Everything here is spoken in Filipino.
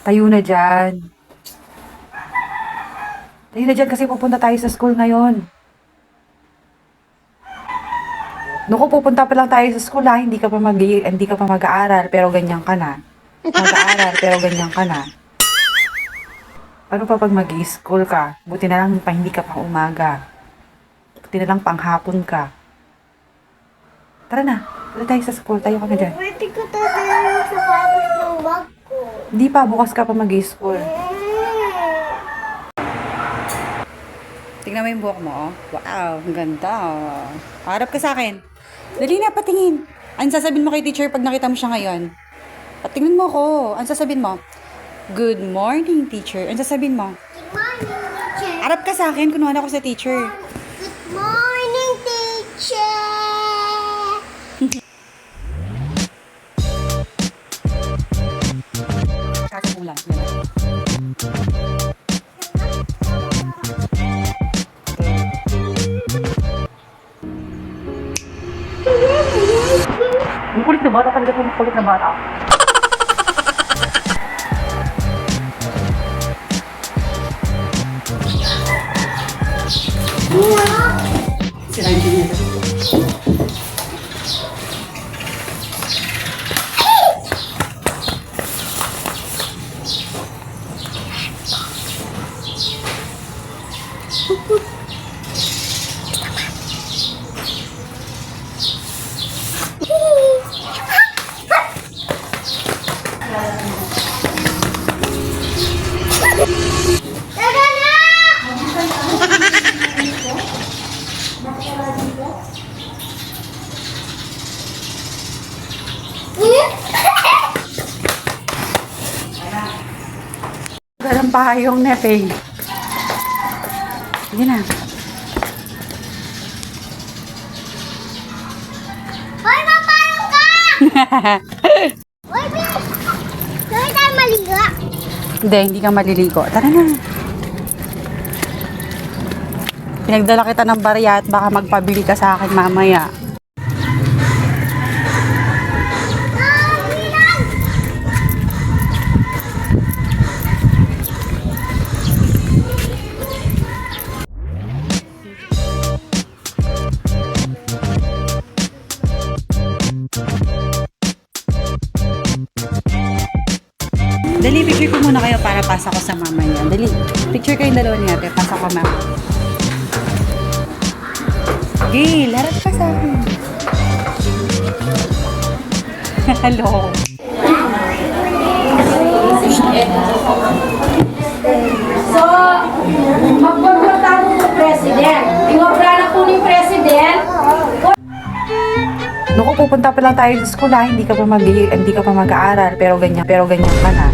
Tayo na dyan. Tayo na dyan kasi pupunta tayo sa school ngayon. Naku, pupunta pa lang tayo sa school ha. Hindi ka pa mag-aaral pero ganyan ka na. Mag-aaral pero ganyan ka na. Ano pa pag mag-i-school ka? Buti na lang pa hindi ka pang umaga. Buti na lang panghapon ka. Tara na. Tara tayo sa school. Tayo ka na dyan. Pwede ko tatanong sa patos ng bag ko. Hindi pa. Bukas ka pa mag-i-school. Tingnan mo yung buhok mo, oh. Wow, ang ganda, oh. Harap ka sa akin. Dali na, patingin. Ano sasabihin mo kay teacher pag nakita mo siya ngayon? Patingin mo ko. Ano sasabihin mo? Good morning, teacher. Ano sasabihin mo? Good morning, teacher. Harap ka sa akin, kunuhan ako sa teacher. Good morning, teacher. Kakamulan. Ang kulit na bata, talaga ang kulit na bata. Sirain din niya. Tara na! Galang pa yung nepeng. Sige na. Hoy, mapayong ka! Hoy, Hoy, tayo maliga. Hindi ka maliligo. Tara na. Pinagdala kita ng barya at baka magpabili ka sa akin mamaya. Dali, picture ko muna kayo para pasa ko sa mama niya. Dali, picture kayong dalawa niya, ate. Pasa ko, mama. Gail, harap ka sa akin. Hello. So, magpunta ng president. Iwabra na po ni president. Naku, pupunta pa lang tayo sa school ha. Hindi ka pa mag-aaral pero ganyan ka na.